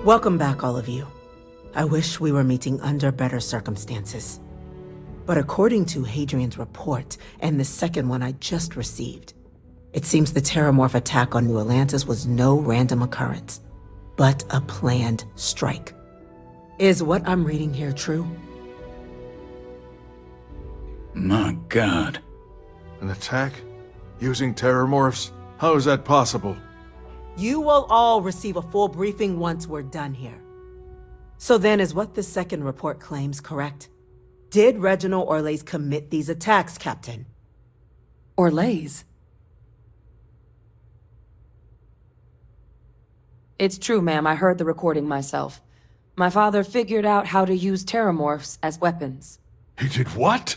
Welcome back, all of you. I wish we were meeting under better circumstances. But according to Hadrian's report, and the second one I just received, it seems the Terramorph attack on New Atlantis was no random occurrence, but a planned strike. Is what I'm reading here true? My God. An attack? Using Terramorphs? How is that possible? You will all receive a full briefing once we're done here. So then, is what the second report claims correct? Did Reginald Orlays commit these attacks, Captain? Orlays? It's true, ma'am. I heard the recording myself. My father figured out how to use Terramorphs as weapons. He did what?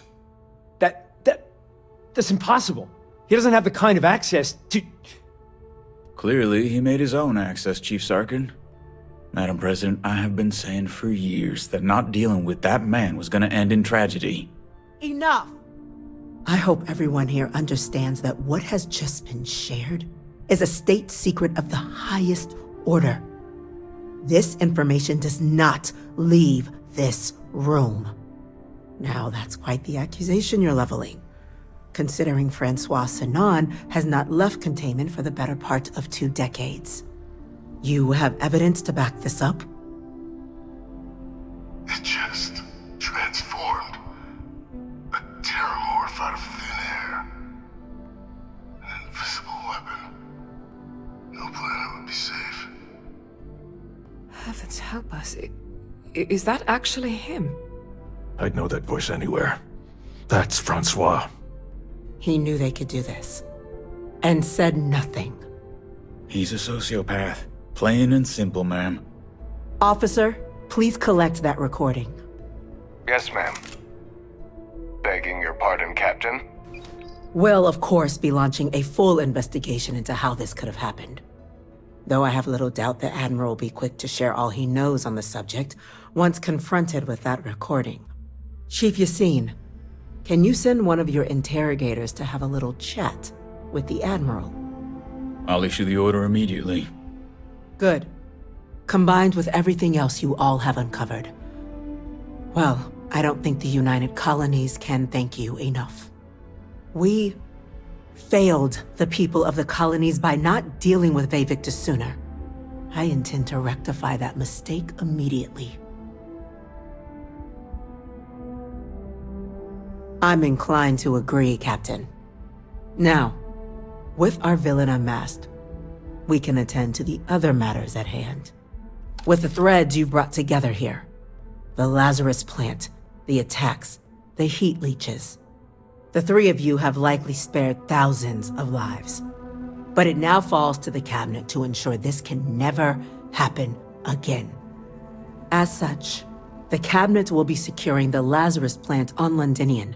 That's impossible. He doesn't have the kind of access to... Clearly, he made his own access, Chief Sarkin. Madam President, I have been saying for years that not dealing with that man was gonna end in tragedy. Enough! I hope everyone here understands that what has just been shared is a state secret of the highest order. This information does not leave this room. Now, that's quite the accusation you're leveling, considering Francois Sinon has not left containment for the better part of 2 decades. You have evidence to back this up? It just transformed. A Terramorph out of thin air. An invisible weapon. No planet would be safe. Heavens help us. Is that actually him? I'd know that voice anywhere. That's Francois. He knew they could do this, and said nothing. He's a sociopath. Plain and simple, ma'am. Officer, please collect that recording. Yes, ma'am. Begging your pardon, Captain. We'll, of course, be launching a full investigation into how this could have happened. Though I have little doubt the Admiral will be quick to share all he knows on the subject once confronted with that recording. Chief Yassine, can you send one of your interrogators to have a little chat with the Admiral? I'll issue the order immediately. Good. Combined with everything else you all have uncovered. Well, I don't think the United Colonies can thank you enough. We failed the people of the colonies by not dealing with Vavictus sooner. I intend to rectify that mistake immediately. I'm inclined to agree, Captain. Now, with our villain unmasked, we can attend to the other matters at hand. With the threads you've brought together here, the Lazarus plant, the attacks, the heat leeches, the 3 of you have likely spared thousands of lives. But it now falls to the Cabinet to ensure this can never happen again. As such, the Cabinet will be securing the Lazarus plant on Londinian.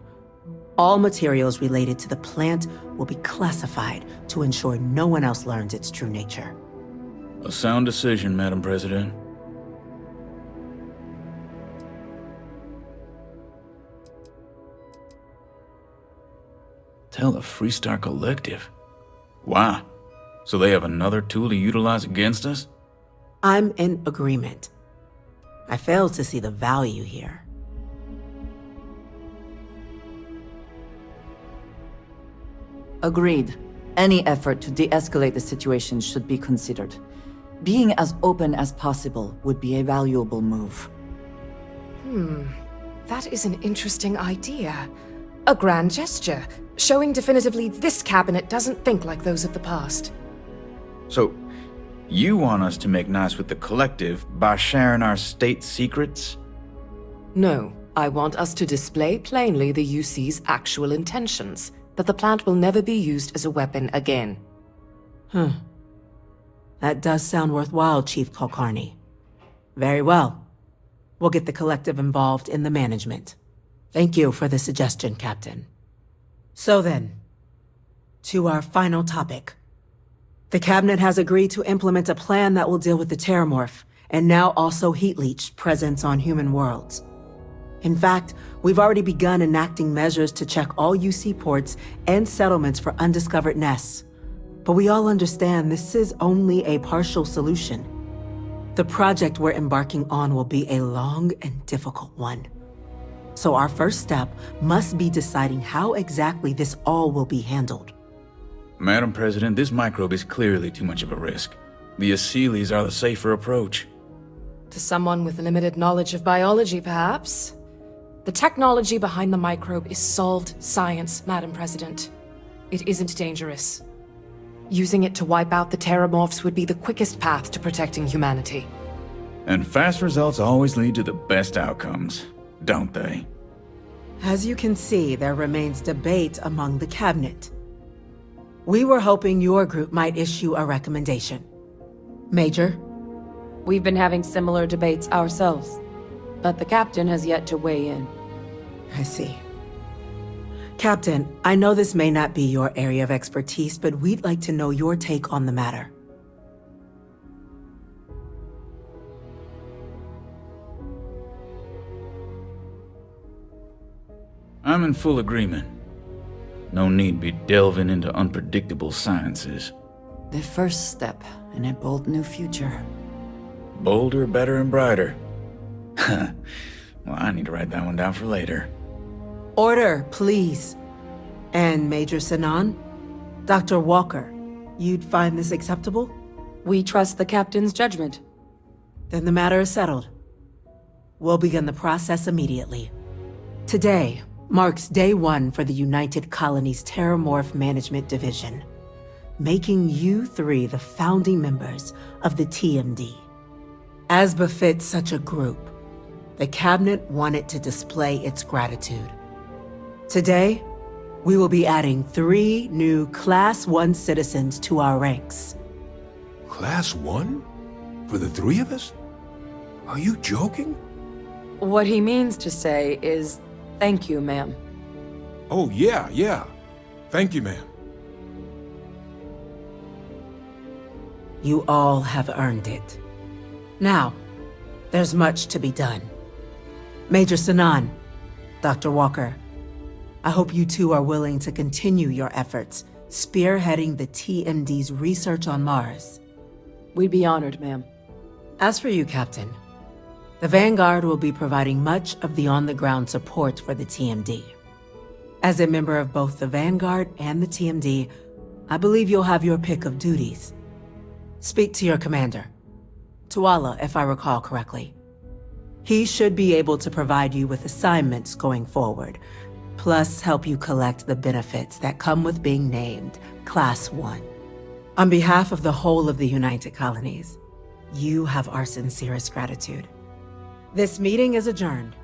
All materials related to the plant will be classified to ensure no one else learns its true nature. A sound decision, Madam President. Tell the Freestar Collective. Wow. So they have another tool to utilize against us? I'm in agreement. I fail to see the value here. Agreed. Any effort to de-escalate the situation should be considered. Being as open as possible would be a valuable move. That is an interesting idea. A grand gesture, showing definitively this cabinet doesn't think like those of the past. So, you want us to make nice with the Collective by sharing our state secrets? No, I want us to display plainly the UC's actual intentions, that the plant will never be used as a weapon again. That does sound worthwhile, Chief Kulkarni. Very well. We'll get the Collective involved in the management. Thank you for the suggestion, Captain. So then, to our final topic. The Cabinet has agreed to implement a plan that will deal with the Terramorph, and now also Heat Leech presence on human worlds. In fact, we've already begun enacting measures to check all UC ports and settlements for undiscovered nests. But we all understand this is only a partial solution. The project we're embarking on will be a long and difficult one. So our first step must be deciding how exactly this all will be handled. Madam President, this microbe is clearly too much of a risk. The Aseles are the safer approach. To someone with limited knowledge of biology, perhaps? The technology behind the microbe is solved science, Madam President. It isn't dangerous. Using it to wipe out the Terramorphs would be the quickest path to protecting humanity. And fast results always lead to the best outcomes, don't they? As you can see, there remains debate among the cabinet. We were hoping your group might issue a recommendation. Major? We've been having similar debates ourselves, but the captain has yet to weigh in. I see. Captain, I know this may not be your area of expertise, but we'd like to know your take on the matter. I'm in full agreement. No need be delving into unpredictable sciences. The first step in a bold new future. Bolder, better, and brighter. Well, I need to write that one down for later. Order, please. And Major Sinan? Dr. Walker, you'd find this acceptable? We trust the captain's judgment. Then the matter is settled. We'll begin the process immediately. Today marks day one for the United Colonies Terramorph Management Division, making you three the founding members of the TMD. As befits such a group, the Cabinet wanted to display its gratitude. Today, we will be adding 3 new Class 1 citizens to our ranks. Class 1? For the 3 of us? Are you joking? What he means to say is, thank you, ma'am. Oh, yeah. Thank you, ma'am. You all have earned it. Now, there's much to be done. Major Sinan, Dr. Walker, I hope you two are willing to continue your efforts spearheading the TMD's research on Mars. We'd be honored, ma'am. As for you, Captain, the Vanguard will be providing much of the on-the-ground support for the TMD. As a member of both the Vanguard and the TMD, I believe you'll have your pick of duties. Speak to your commander, Tuala, if I recall correctly. He should be able to provide you with assignments going forward, plus help you collect the benefits that come with being named Class 1. On behalf of the whole of the United Colonies, you have our sincerest gratitude. This meeting is adjourned.